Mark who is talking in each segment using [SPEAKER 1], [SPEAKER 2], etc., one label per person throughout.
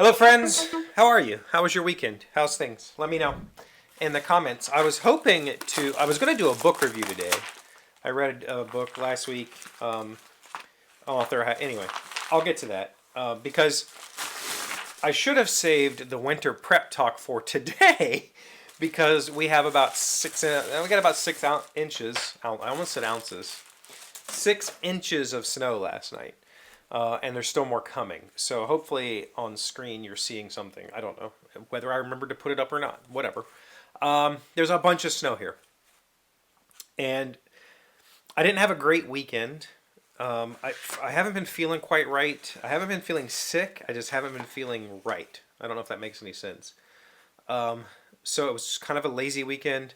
[SPEAKER 1] Hello, friends. How are you? How was your weekend? How's things? Let me know in the comments. I was going to do a book review today. I read a book last week. Anyway, I'll get to that because I should have saved the winter prep talk for today because we have about we got about 6 inches. I almost said ounces. 6 inches of snow last night. And there's still more coming. So hopefully on screen you're seeing something. I don't know whether I remember to put it up or not. Whatever. There's a bunch of snow here. And I didn't have a great weekend. I haven't been feeling quite right. I haven't been feeling sick. I just haven't been feeling right. I don't know if that makes any sense. So it was kind of a lazy weekend.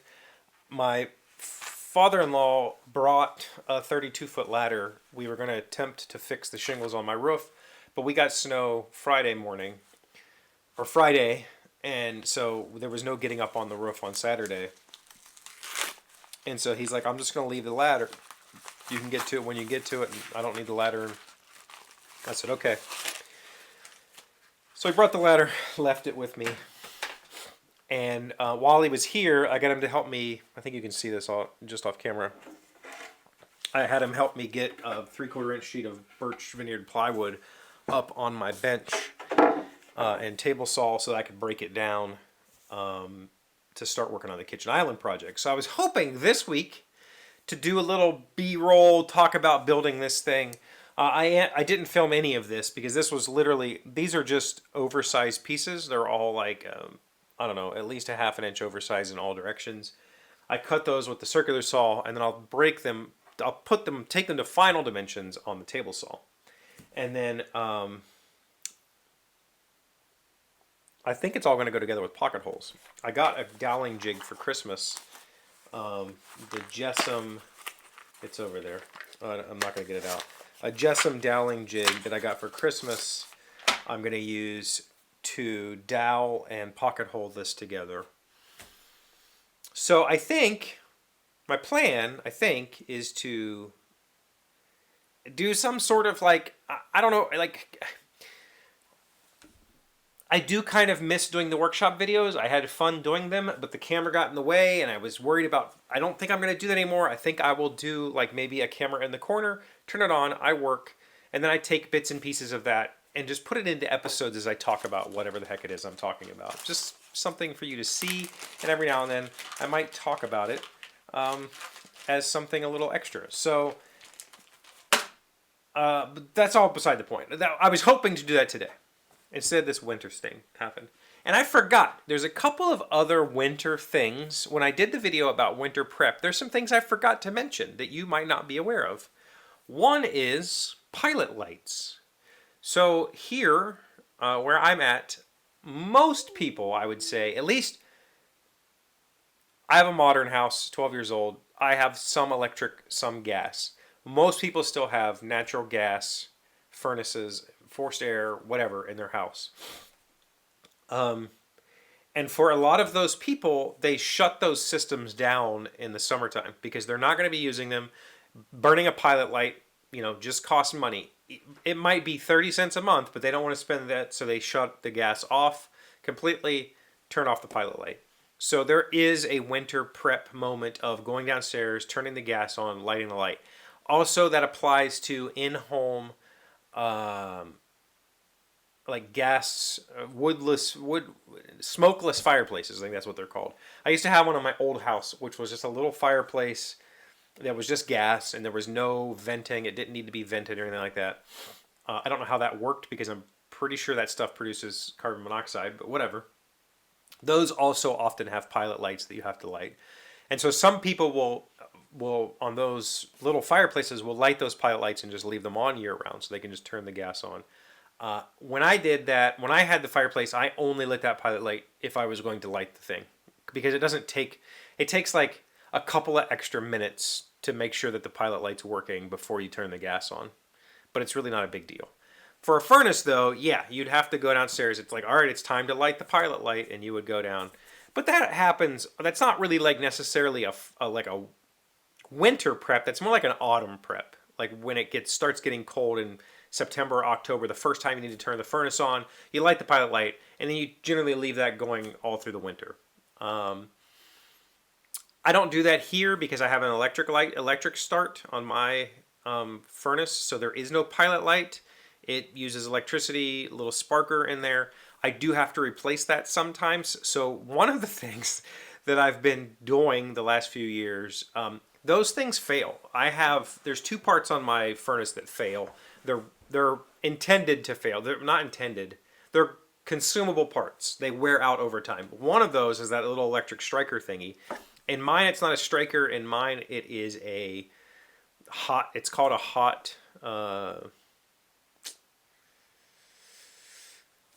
[SPEAKER 1] My father-in-law brought a 32-foot ladder. We were going to attempt to fix the shingles on my roof, but we got snow Friday, and so there was no getting up on the roof on Saturday. And so he's like, I'm just going to leave the ladder. You can get to it when you get to it, and I don't need the ladder. And I said, okay. So he brought the ladder, left it with me. And while he was here, I got him to help me. I think you can see this just off camera. I had him help me get a 3/4 inch sheet of birch veneered plywood up on my bench and table saw so that I could break it down to start working on the kitchen island project. So I was hoping this week to do a little B-roll, talk about building this thing. I didn't film any of this because this was literally, these are just oversized pieces. They're all like, I don't know, at least a 1/2 inch oversized in all directions. I cut those with the circular saw, and then I'll break them. I'll take them to final dimensions on the table saw. And then I think it's all going to go together with pocket holes. I got a doweling jig for Christmas. The Jessam, it's over there. I'm not going to get it out. A Jessam doweling jig that I got for Christmas. I'm going to use to dowel and pocket hole this together. So I think my plan, is to do some sort of like, I don't know, like, I do kind of miss doing the workshop videos. I had fun doing them, but the camera got in the way and I was worried about, I don't think I'm going to do that anymore. I think I will do like maybe a camera in the corner, turn it on, I work, and then I take bits and pieces of that and just put it into episodes as I talk about whatever the heck it is I'm talking about. Just something for you to see, and every now and then I might talk about it as something a little extra. So but that's all beside the point. I was hoping to do that today. Instead, this winter thing happened. And I forgot, there's a couple of other winter things. When I did the video about winter prep, there's some things I forgot to mention that you might not be aware of. One is pilot lights. So here, where I'm at, most people, I would say, at least I have a modern house, 12 years old. I have some electric, some gas. Most people still have natural gas furnaces, forced air, whatever, in their house. And for a lot of those people, they shut those systems down in the summertime because they're not going to be using them. Burning a pilot light, just costs money. It might be 30 cents a month, but they don't want to spend that, so they shut the gas off completely, turn off the pilot light. So there is a winter prep moment of going downstairs, turning the gas on, lighting the light. Also, that applies to in-home, like gas, smokeless fireplaces. I think that's what they're called. I used to have one on my old house, which was just a little fireplace that was just gas, and there was no venting. It didn't need to be vented or anything like that. I don't know how that worked because I'm pretty sure that stuff produces carbon monoxide, but whatever. Those also often have pilot lights that you have to light. And so some people will on those little fireplaces, will light those pilot lights and just leave them on year round so they can just turn the gas on. When I did that, when I had the fireplace, I only lit that pilot light if I was going to light the thing. Because it takes like a couple of extra minutes to make sure that the pilot light's working before you turn the gas on. But it's really not a big deal. For a furnace though, yeah, you'd have to go downstairs. It's like, all right, it's time to light the pilot light, and you would go down. But that happens, that's not really like necessarily a winter prep, that's more like an autumn prep. Like when it starts getting cold in September, October, the first time you need to turn the furnace on, you light the pilot light, and then you generally leave that going all through the winter. I don't do that here because I have an electric start on my furnace, so there is no pilot light. It uses electricity, a little sparker in there. I do have to replace that sometimes. So one of the things that I've been doing the last few years, those things fail. There's two parts on my furnace that fail. They're intended to fail. They're not intended. They're consumable parts. They wear out over time. One of those is that little electric striker thingy. In mine, it's not a striker. In mine, it is a hot. It's called a hot.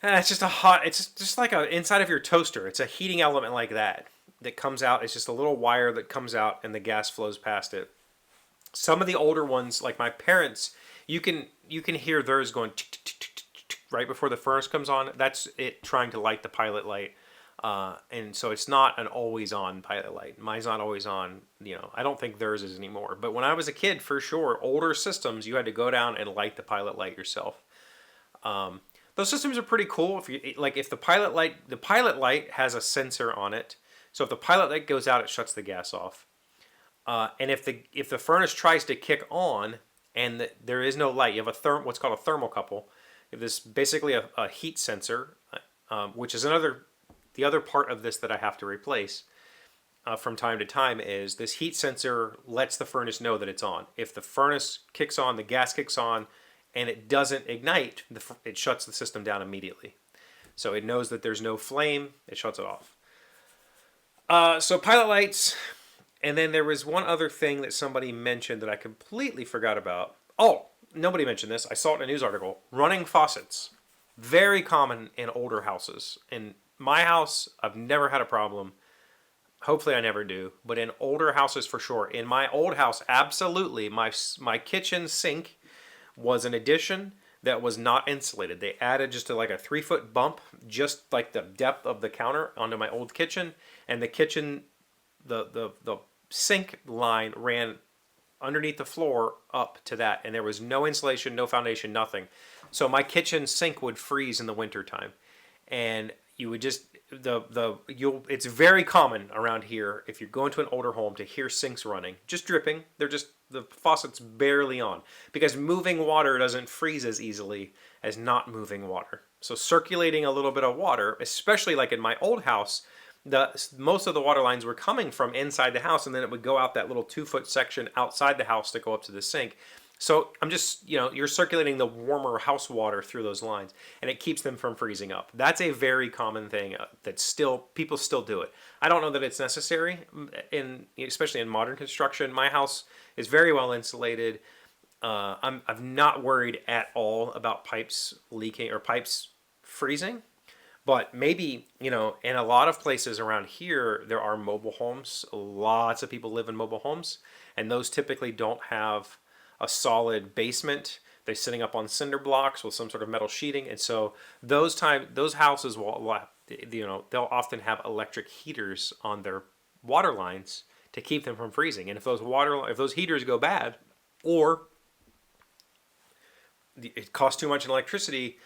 [SPEAKER 1] It's just a hot. It's just like a inside of your toaster. It's a heating element like that comes out. It's just a little wire that comes out, and the gas flows past it. Some of the older ones, like my parents, you can hear theirs going tick, tick, tick, tick, tick, tick, right before the furnace comes on. That's it trying to light the pilot light. And so it's not an always on pilot light. Mine's not always on, I don't think theirs is anymore. But when I was a kid, for sure, older systems, you had to go down and light the pilot light yourself. Those systems are pretty cool. If the pilot light has a sensor on it. So if the pilot light goes out, it shuts the gas off. And if the furnace tries to kick on and there is no light, you have what's called a thermocouple. You have this basically a heat sensor, which is the other part of this that I have to replace from time to time is this heat sensor lets the furnace know that it's on. If the furnace kicks on, the gas kicks on, and it doesn't ignite, it shuts the system down immediately. So it knows that there's no flame, it shuts it off. So pilot lights, and then there was one other thing that somebody mentioned that I completely forgot about. Oh, nobody mentioned this. I saw it in a news article. Running faucets. Very common in older houses. In my house, I've never had a problem. Hopefully I never do. But in older houses for sure. In my old house, absolutely. My kitchen sink was an addition that was not insulated. They added just like a 3-foot bump, just like the depth of the counter onto my old kitchen. And the kitchen, the sink line ran underneath the floor up to that. And there was no insulation, no foundation, nothing. So my kitchen sink would freeze in the wintertime. And you would just, it's very common around here, if you're going to an older home, to hear sinks running, just dripping. They're just, the faucet's barely on. Because moving water doesn't freeze as easily as not moving water. So circulating a little bit of water, especially like in my old house, most of the water lines were coming from inside the house, and then it would go out that little 2-foot section outside the house to go up to the sink. So I'm just, you're circulating the warmer house water through those lines, and it keeps them from freezing up. That's a very common thing that people still do it. I don't know that it's necessary, especially in modern construction. My house is very well insulated. I'm not worried at all about pipes leaking or pipes freezing. But maybe, in a lot of places around here, there are mobile homes. Lots of people live in mobile homes, and those typically don't have a solid basement. They're sitting up on cinder blocks with some sort of metal sheeting, and so those houses will, they'll often have electric heaters on their water lines to keep them from freezing. And if those heaters go bad, or it costs too much in electricity,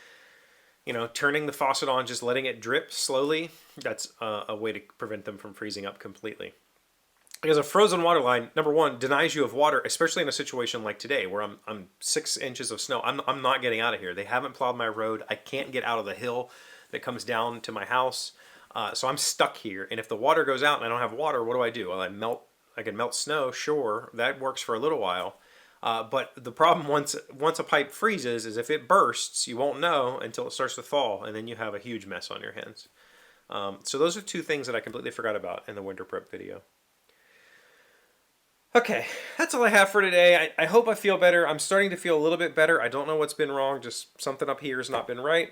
[SPEAKER 1] turning the faucet on, just letting it drip slowly, that's a way to prevent them from freezing up completely. Because a frozen water line, number one, denies you of water, especially in a situation like today where I'm 6 inches of snow. I'm not getting out of here. They haven't plowed my road. I can't get out of the hill that comes down to my house. So I'm stuck here. And if the water goes out and I don't have water, what do? Well, I can melt snow, sure. That works for a little while. But the problem once a pipe freezes is if it bursts, you won't know until it starts to thaw, and then you have a huge mess on your hands. So those are two things that I completely forgot about in the winter prep video. Okay, that's all I have for today. I hope I feel better. I'm starting to feel a little bit better. I don't know what's been wrong. Just something up here has not been right.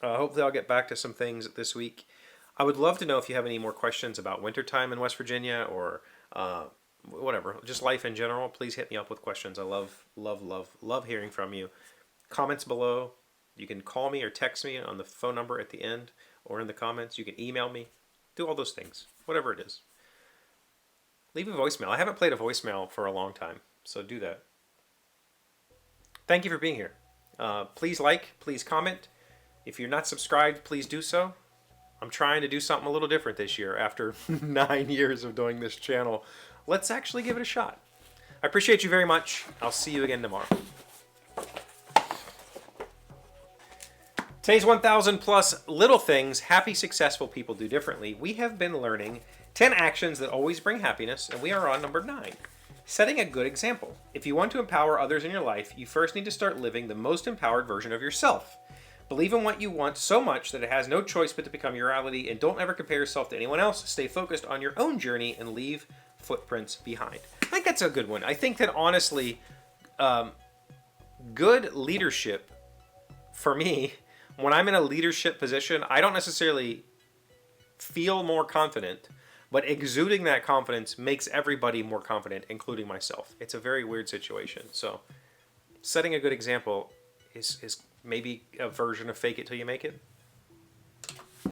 [SPEAKER 1] Hopefully I'll get back to some things this week. I would love to know if you have any more questions about wintertime in West Virginia or whatever, just life in general. Please hit me up with questions. I love hearing from you. Comments below. You can call me or text me on the phone number at the end or in the comments. You can email me. Do all those things, whatever it is. Leave a voicemail. I haven't played a voicemail for a long time, so do that. Thank you for being here, Please like, please comment. If you're not subscribed, please do so. I'm trying to do something a little different this year after 9 years of doing this channel. Let's actually give it a shot. I appreciate you very much. I'll see you again tomorrow. Today's 1,000 plus little things happy, successful people do differently. We have been learning 10 actions that always bring happiness, and we are on number 9. Setting a good example. If you want to empower others in your life, you first need to start living the most empowered version of yourself. Believe in what you want so much that it has no choice but to become your reality, and don't ever compare yourself to anyone else. Stay focused on your own journey and leave footprints behind. I think that's a good one. I think that honestly, good leadership, for me, when I'm in a leadership position, I don't necessarily feel more confident, but exuding that confidence makes everybody more confident, including myself. It's a very weird situation. So setting a good example is maybe a version of fake it till you make it.